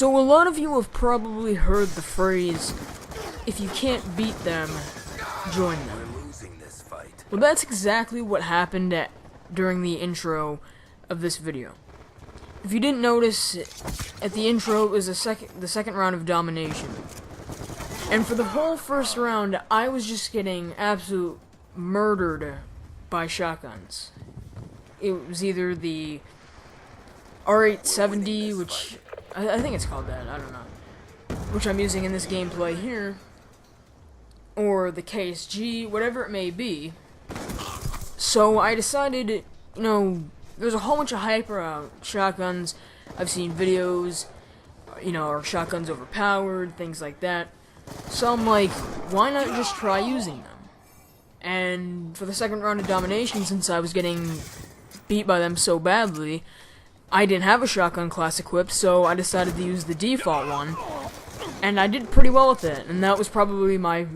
So a lot of you have probably heard the phrase, if you can't beat them, join them. Well, that's exactly what happened during the intro of this video. If you didn't notice, at the intro it was the second round of domination. And for the whole first round, I was just getting absolute murdered by shotguns. It was either the R870, which I think it's called that, I don't know, which I'm using in this gameplay here, or the KSG, whatever it may be. So I decided, you know, there's a whole bunch of hype around shotguns. I've seen videos, you know, or Shotguns Overpowered, things like that. So I'm like, why not just try using them? And for the second round of domination, since I was getting beat by them so badly, I didn't have a shotgun class equipped, so I decided to use the default one. And I did pretty well with it, and that was probably my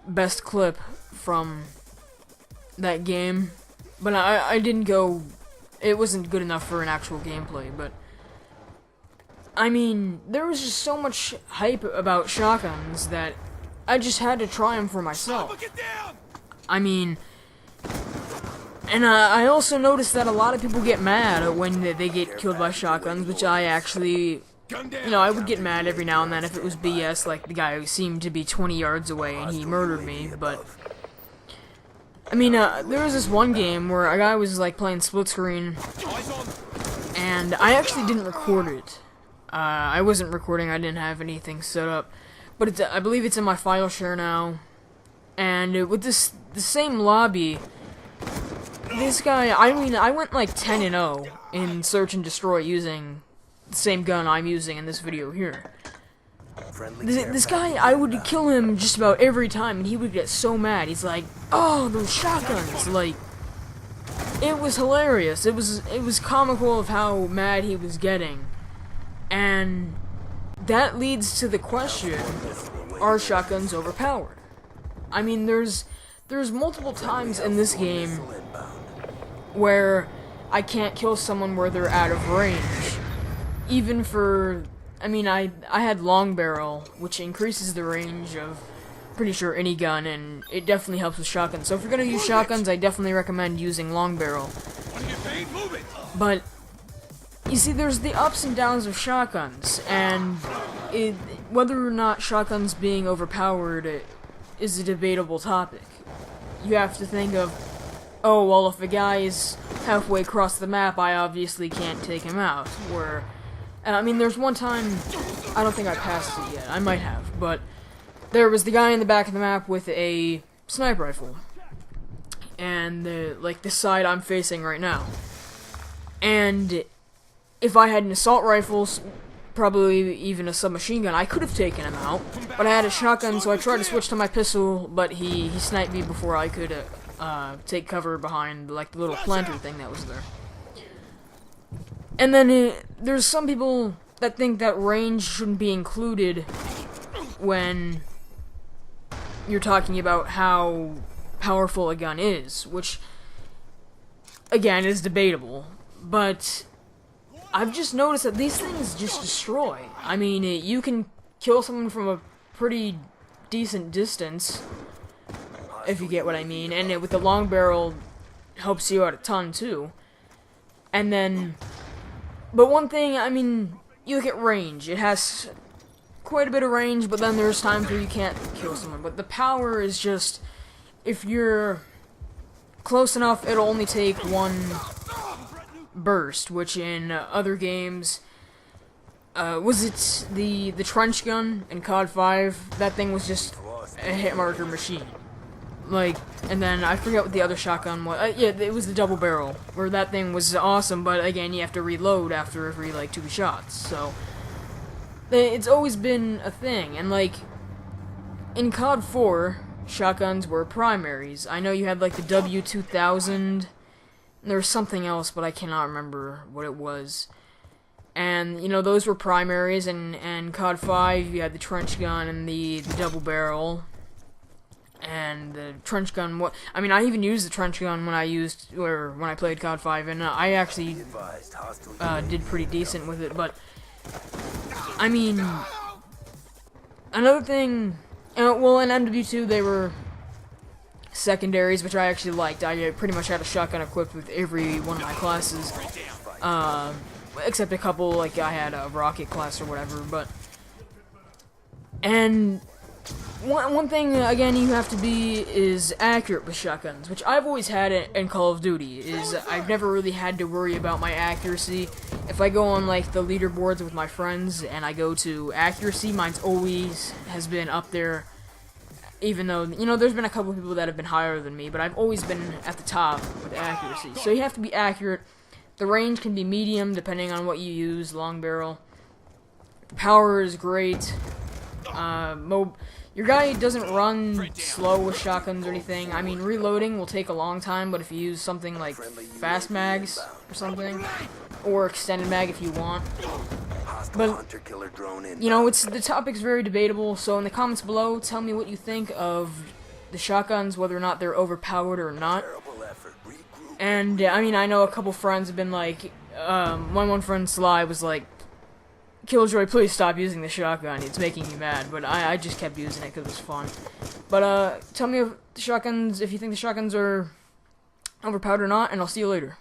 best clip from that game. But I didn't go... It wasn't good enough for an actual gameplay, but... I mean, there was just so much hype about shotguns that I just had to try them for myself. I mean... And I also noticed that a lot of people get mad when they get killed by shotguns, which I actually... You know, I would get mad every now and then if it was BS, like the guy who seemed to be 20 yards away and he murdered me, but... I mean, there was this one game where a guy was, like, playing split screen, and I actually didn't record it. I wasn't recording, I didn't have anything set up, but I believe it's in my file share now, and with the same lobby, this guy, I mean, I went like 10-0 in Search and Destroy using the same gun I'm using in this video here. This guy, I would kill him just about every time, and he would get so mad. He's like, "Oh, those shotguns!" Like, it was hilarious. It was comical of how mad he was getting, and that leads to the question: are shotguns overpowered? I mean, there's multiple times in this game where I can't kill someone where they're out of range, even for. I mean, I had long barrel, which increases the range of pretty sure any gun, and it definitely helps with shotguns. So if you're gonna use shotguns, I definitely recommend using long barrel. But you see, there's the ups and downs of shotguns, and whether or not shotguns being overpowered is a debatable topic. You have to think of, oh well, if a guy is halfway across the map, I obviously can't take him out. Where I mean, there's one time, I don't think I passed it yet, I might have, but there was the guy in the back of the map with a sniper rifle, and like the side I'm facing right now, and if I had an assault rifle, probably even a submachine gun, I could have taken him out, but I had a shotgun, so I tried to switch to my pistol, but he sniped me before I could take cover behind like the little planter thing that was there. And then there's some people that think that range shouldn't be included when you're talking about how powerful a gun is, which, again, is debatable. But I've just noticed that these things just destroy. I mean, you can kill someone from a pretty decent distance, if you get what I mean, and with the long barrel helps you out a ton, too. And then... But one thing, I mean, you look at range. It has quite a bit of range, but then there's times where you can't kill someone. But the power is just, if you're close enough, it'll only take one burst, which in other games, was it the trench gun in COD 5? That thing was just a hit marker machine. Like, and then I forget what the other shotgun was. Yeah, it was the double barrel, where that thing was awesome, but again, you have to reload after every, like, 2 shots, so it's always been a thing, and, like, in COD 4, shotguns were primaries. I know you had, like, the W2000, and there was something else, but I cannot remember what it was. And, you know, those were primaries, and COD 5, you had the trench gun and the double barrel. And the trench gun, I mean, I even used the trench gun when I played COD 5, and I actually did pretty decent with it, but I mean, another thing, well, in MW2 they were secondaries, which I actually liked. I pretty much had a shotgun equipped with every one of my classes, except a couple, like I had a rocket class or whatever, but, and one thing, again, you have to be is accurate with shotguns, which I've always had it in Call of Duty, is I've never really had to worry about my accuracy. If I go on, like, the leaderboards with my friends, and I go to accuracy, mine's always has been up there, even though, you know, there's been a couple of people that have been higher than me, but I've always been at the top with accuracy. So you have to be accurate. The range can be medium, depending on what you use, long barrel. The power is great. Your guy doesn't run slow with shotguns or anything. I mean, reloading will take a long time, but if you use something like fast mags or something, or extended mag if you want. But, you know, the topic's very debatable, so in the comments below, tell me what you think of the shotguns, whether or not they're overpowered or not. And, I mean, I know a couple friends have been like, one friend, Sly, was like, Killjoy, please stop using the shotgun, it's making me mad, but I just kept using it because it was fun. But, tell me if you think the shotguns are overpowered or not, and I'll see you later.